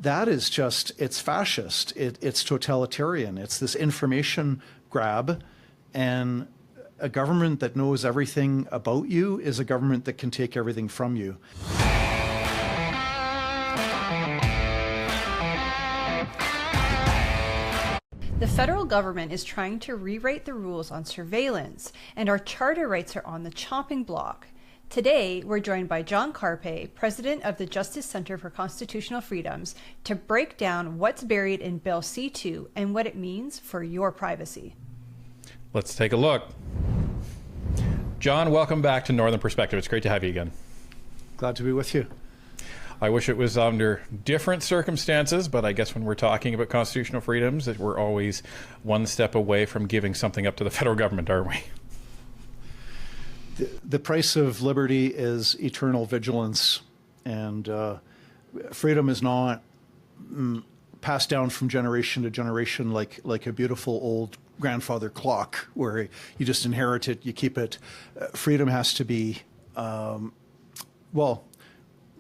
that is just, it's fascist, it's totalitarian, it's this information grab, and a government that knows everything about you is a government that can take everything from you. The federal government is trying to rewrite the rules on surveillance, and our charter rights are on the chopping block. Today, we're joined by John Carpe, president of the Justice Center for Constitutional Freedoms, to break down what's buried in Bill C-2 and what it means for your privacy. Let's take a look. John, welcome back to Northern Perspective. It's great to have you again. Glad to be with you. I wish it was under different circumstances, but I guess when we're talking about constitutional freedoms, that we're always one step away from giving something up to the federal government, aren't we? The price of liberty is eternal vigilance, and freedom is not passed down from generation to generation like a beautiful old grandfather clock where you just inherit it, you keep it. Freedom has to be, well,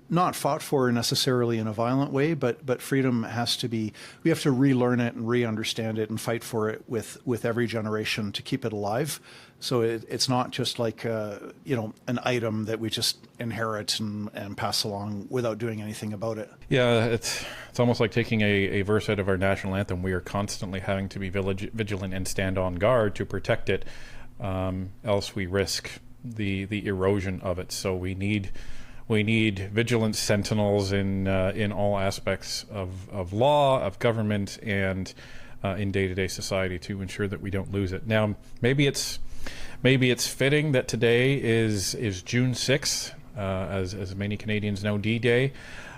not fought for necessarily in a violent way, but freedom has to be, we have to relearn it and re-understand it and fight for it with every generation to keep it alive. So it's not just like, you know, an item that we just inherit and pass along without doing anything about it. Yeah, it's almost like taking a verse out of our national anthem. We are constantly having to be vigilant and stand on guard to protect it, else we risk the erosion of it. So we need vigilant sentinels in all aspects of law, of government, and in day-to-day society to ensure that we don't lose it. Now, maybe it's fitting that today is June 6th, as many Canadians know, D-Day,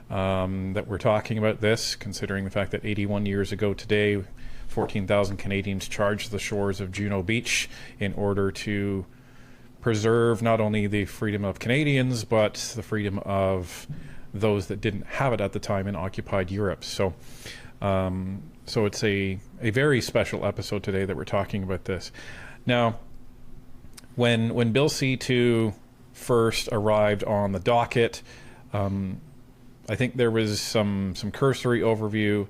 that we're talking about this, considering the fact that 81 years ago today, 14,000 Canadians charged the shores of Juno Beach in order to preserve not only the freedom of Canadians, but the freedom of those that didn't have it at the time in occupied Europe. So so it's a very special episode today that we're talking about this. Now, when Bill C-2 first arrived on the docket, I think there was some cursory overview,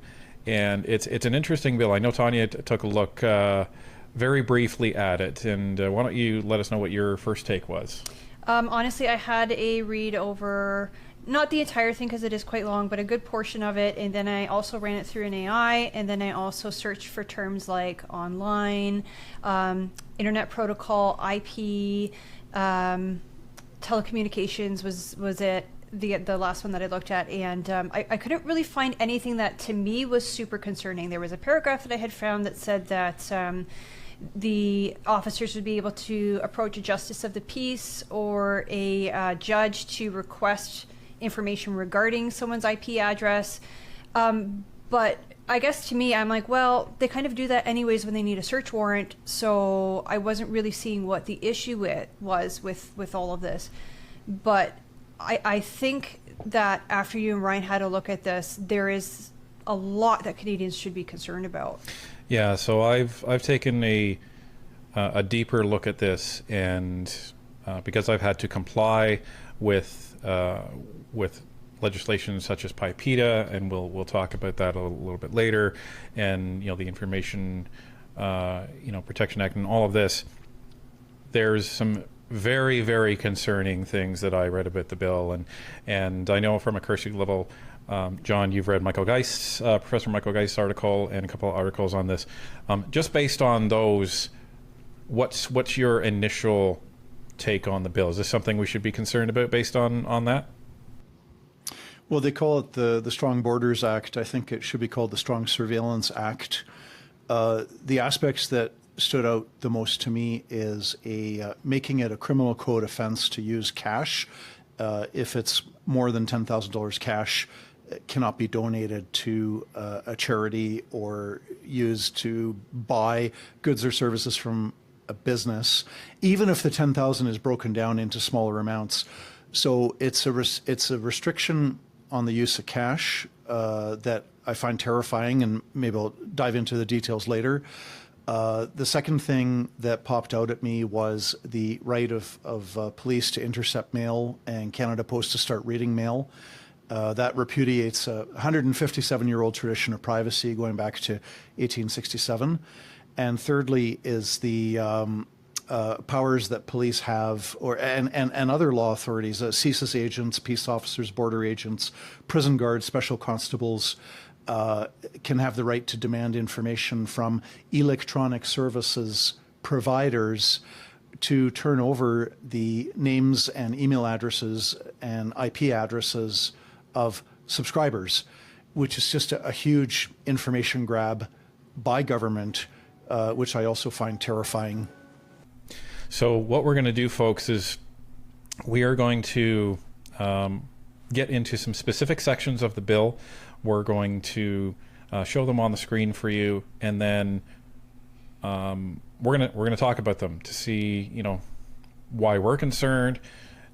and it's an interesting bill. I know Tanya took a look very briefly at it, and why don't you let us know what your first take was? Honestly, I had a read over, not the entire thing because it is quite long, but a good portion of it, and then I also ran it through an AI, and then I also searched for terms like online, internet protocol, IP, telecommunications was it, the last one that I looked at, and I couldn't really find anything that to me was super concerning. There was a paragraph that I had found that said that the officers would be able to approach a justice of the peace or a judge to request information regarding someone's IP address. But I guess to me, I'm like, well, they kind of do that anyways when they need a search warrant, so I wasn't really seeing what the issue was with all of this. But I think that after you and Ryan had a look at this, there is a lot that Canadians should be concerned about. Yeah, so I've taken a deeper look at this, and because I've had to comply with legislation such as PIPEDA, and we'll talk about that a little bit later, and the Information Protection Act and all of this. There's some very, very concerning things that I read about the bill, and I know from a cursory level, John, you've read Michael Geist's, Professor Michael Geist's article and a couple of articles on this. Just based on those, what's your initial take on the bill? Is this something we should be concerned about based on that? Well, they call it the Strong Borders Act. I think it should be called the Strong Surveillance Act. The aspects that stood out the most to me is making it a criminal code offense to use cash. If it's more than $10,000 cash, it cannot be donated to a charity or used to buy goods or services from a business, even if the 10,000 is broken down into smaller amounts. So it's a restriction on the use of cash that I find terrifying, and maybe I'll dive into the details later. The second thing that popped out at me was the right of police to intercept mail and Canada Post to start reading mail. That repudiates a 157-year-old tradition of privacy going back to 1867. And thirdly is the powers that police have, and other law authorities, CSIS agents, peace officers, border agents, prison guards, special constables, can have the right to demand information from electronic services providers to turn over the names and email addresses and IP addresses of subscribers, which is just a huge information grab by government, which I also find terrifying. So what we're going to do, folks, is we are going to get into some specific sections of the bill. We're going to show them on the screen for you, and then we're gonna talk about them to see, you know, why we're concerned.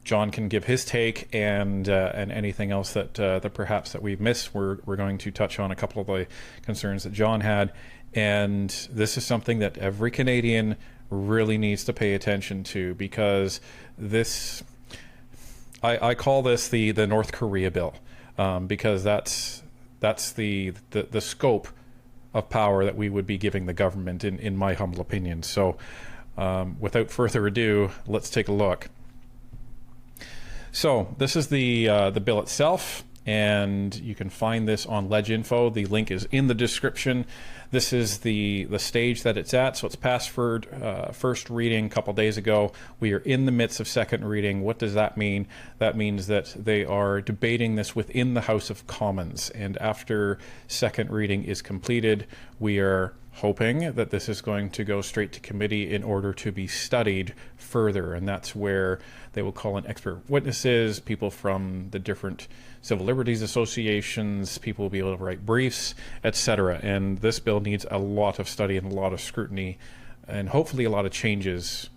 John can give his take, and anything else that perhaps that we've missed. We're going to touch on a couple of the concerns that John had, and this is something that every Canadian really needs to pay attention to, because this, I call this the North Korea bill, because that's the scope of power that we would be giving the government, in my humble opinion. So without further ado, let's take a look. So this is the bill itself, and you can find this on LegInfo. The link is in the description. This is the stage that it's at. So it's passed for first reading a couple days ago. We are in the midst of second reading. What does that mean? That means that they are debating this within the House of Commons. And after second reading is completed, we are hoping that this is going to go straight to committee in order to be studied further. And that's where they will call in expert witnesses, people from the different civil liberties associations, people will be able to write briefs, etc. And this bill needs a lot of study and a lot of scrutiny, and hopefully a lot of changes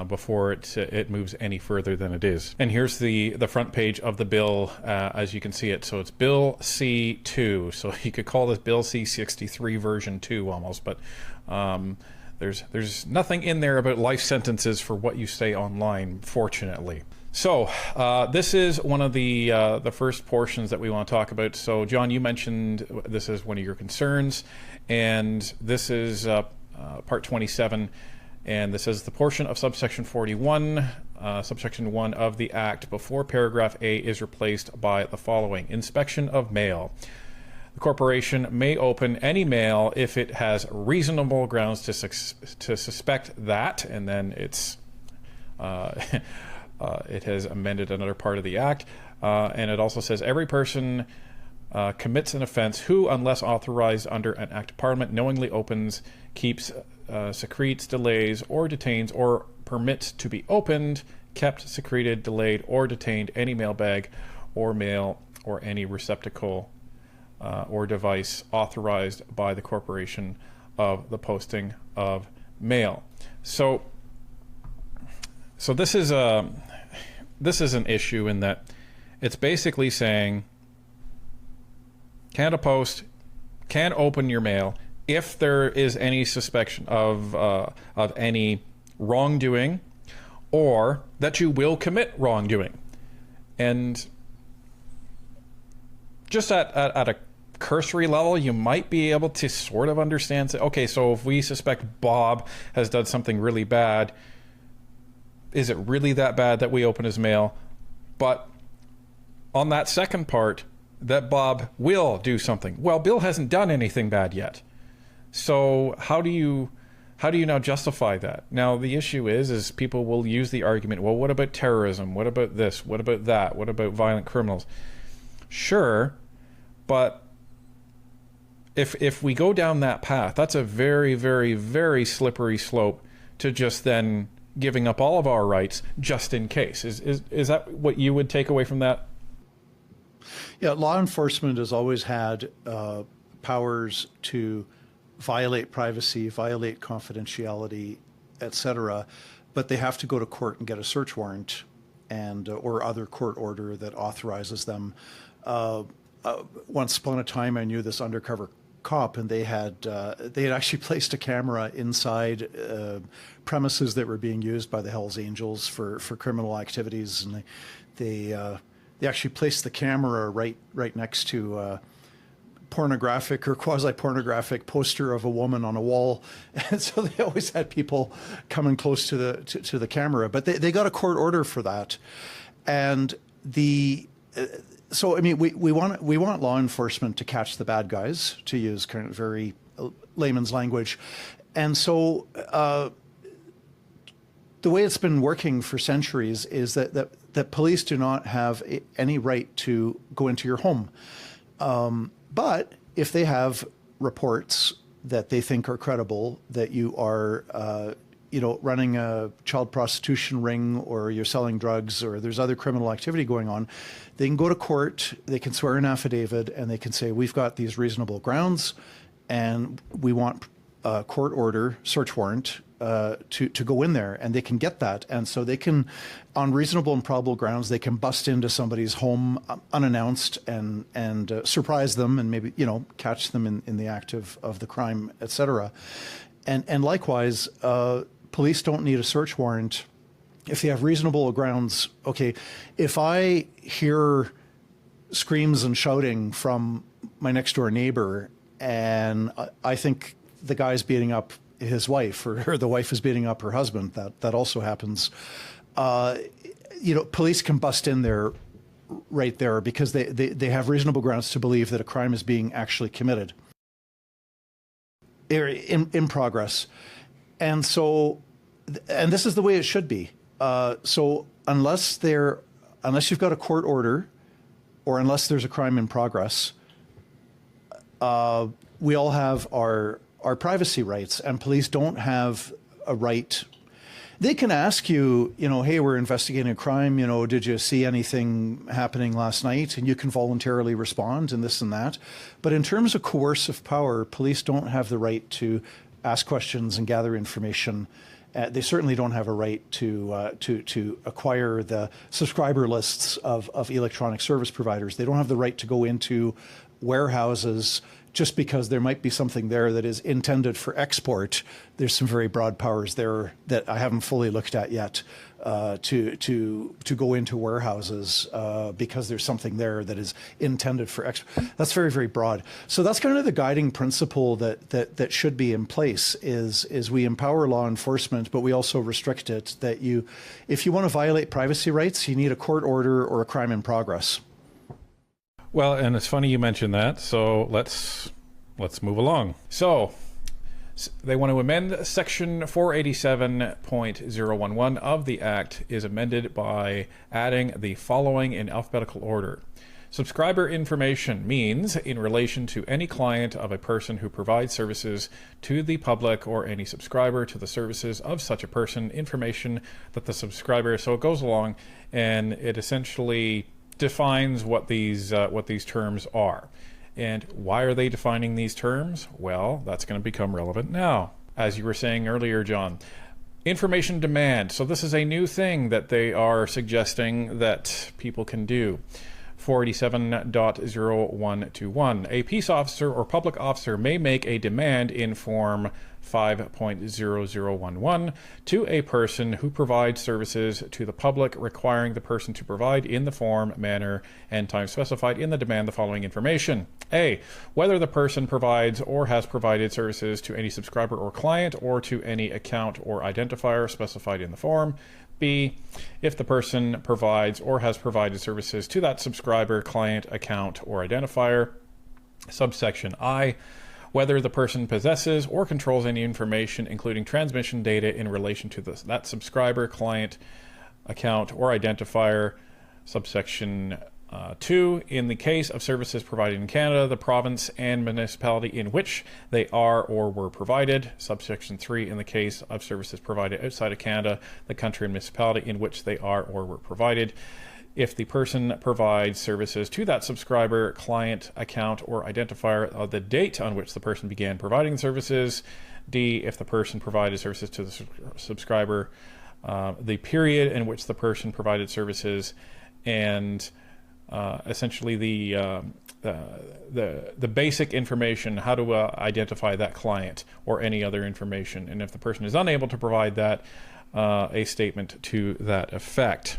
before it moves any further than it is. And here's the front page of the bill, as you can see it. So it's Bill C2. So you could call this Bill C63 version 2 almost, but there's nothing in there about life sentences for what you say online, fortunately. So this is one of the first portions that we want to talk about. So John, you mentioned this is one of your concerns, and this is part 27. And this is the portion of subsection 41, subsection 1 of the Act before paragraph A is replaced by the following: inspection of mail. The corporation may open any mail if it has reasonable grounds to suspect that, and then it's it has amended another part of the Act, and it also says every person commits an offense who, unless authorized under an Act of Parliament, knowingly opens, keeps, secretes, delays, or detains, or permits to be opened, kept, secreted, delayed, or detained any mailbag or mail or any receptacle or device authorized by the corporation of the posting of mail. So this is an issue in that it's basically saying Canada Post can open your mail if there is any suspicion of any wrongdoing, or that you will commit wrongdoing. And just at a cursory level, you might be able to sort of understand, say, okay, so if we suspect Bob has done something really bad, is it really that bad that we open his mail? But on that second part, that Bob will do something. Well, Bill hasn't done anything bad yet. So how do you now justify that? Now, the issue is people will use the argument, well, what about terrorism? What about this? What about that? What about violent criminals? Sure, but if we go down that path, that's a very, very, very slippery slope to just then giving up all of our rights just in case. Is that what you would take away from that? Yeah, law enforcement has always had powers to violate privacy, violate confidentiality, etc., but they have to go to court and get a search warrant and or other court order that authorizes them. Once upon a time, I knew this undercover cop, and they had actually placed a camera inside premises that were being used by the Hells Angels for criminal activities, and they they actually placed the camera right next to pornographic or quasi-pornographic poster of a woman on a wall, and so they always had people coming close to the camera. But they got a court order for that, and so I mean we want law enforcement to catch the bad guys, to use kind of very layman's language, and so the way it's been working for centuries is that police do not have any right to go into your home. But if they have reports that they think are credible, that you are, running a child prostitution ring, or you're selling drugs, or there's other criminal activity going on, they can go to court, they can swear an affidavit, and they can say, we've got these reasonable grounds, and we want a court order, search warrant, to go in there, and they can get that. And so they can, on reasonable and probable grounds, they can bust into somebody's home unannounced and surprise them, and maybe, catch them in the act of the crime, etc. And likewise, police don't need a search warrant if they have reasonable grounds. Okay, if I hear screams and shouting from my next door neighbor, and I think the guy's beating up his wife, or the wife is beating up her husband, that also happens. Police can bust in there right there because they have reasonable grounds to believe that a crime is being actually committed in progress. And so, and this is the way it should be. So unless you've got a court order, or unless there's a crime in progress, we all have our privacy rights, and police don't have a right. They can ask you, hey, we're investigating a crime, did you see anything happening last night? And you can voluntarily respond and this and that. But in terms of coercive power, police don't have the right to ask questions and gather information. They certainly don't have a right to acquire the subscriber lists of electronic service providers. They don't have the right to go into warehouses just because there might be something there that is intended for export. There's some very broad powers there that I haven't fully looked at yet, to go into warehouses because there's something there that is intended for export. That's very, very broad. So that's kind of the guiding principle that should be in place, is we empower law enforcement, but we also restrict it, that if you want to violate privacy rights, you need a court order or a crime in progress. Well, and it's funny you mentioned that, so let's move along. So they want to amend Section 487.011 of the Act, is amended by adding the following in alphabetical order. Subscriber information means in relation to any client of a person who provides services to the public, or any subscriber to the services of such a person, information that the subscriber, so it goes along and it essentially defines what these terms are. And why are they defining these terms? Well, that's going to become relevant now. As you were saying earlier, John, information demand. So this is a new thing that they are suggesting that people can do. 487.0121. A peace officer or public officer may make a demand in Form 5.0011 to a person who provides services to the public, requiring the person to provide in the form, manner, and time specified in the demand the following information. A. Whether the person provides or has provided services to any subscriber or client, or to any account or identifier specified in the form. B. If the person provides or has provided services to that subscriber, client, account, or identifier. Subsection I. Whether the person possesses or controls any information, including transmission data, in relation to that subscriber, client, account, or identifier. Subsection 2. In the case of services provided in Canada, the province and municipality in which they are or were provided. Subsection 3. In the case of services provided outside of Canada, the country and municipality in which they are or were provided. If the person provides services to that subscriber, client, account, or identifier, the date on which the person began providing services. D. If the person provided services to the subscriber, the period in which the person provided services, and essentially the basic information, how to identify that client or any other information. And if the person is unable to provide that, a statement to that effect.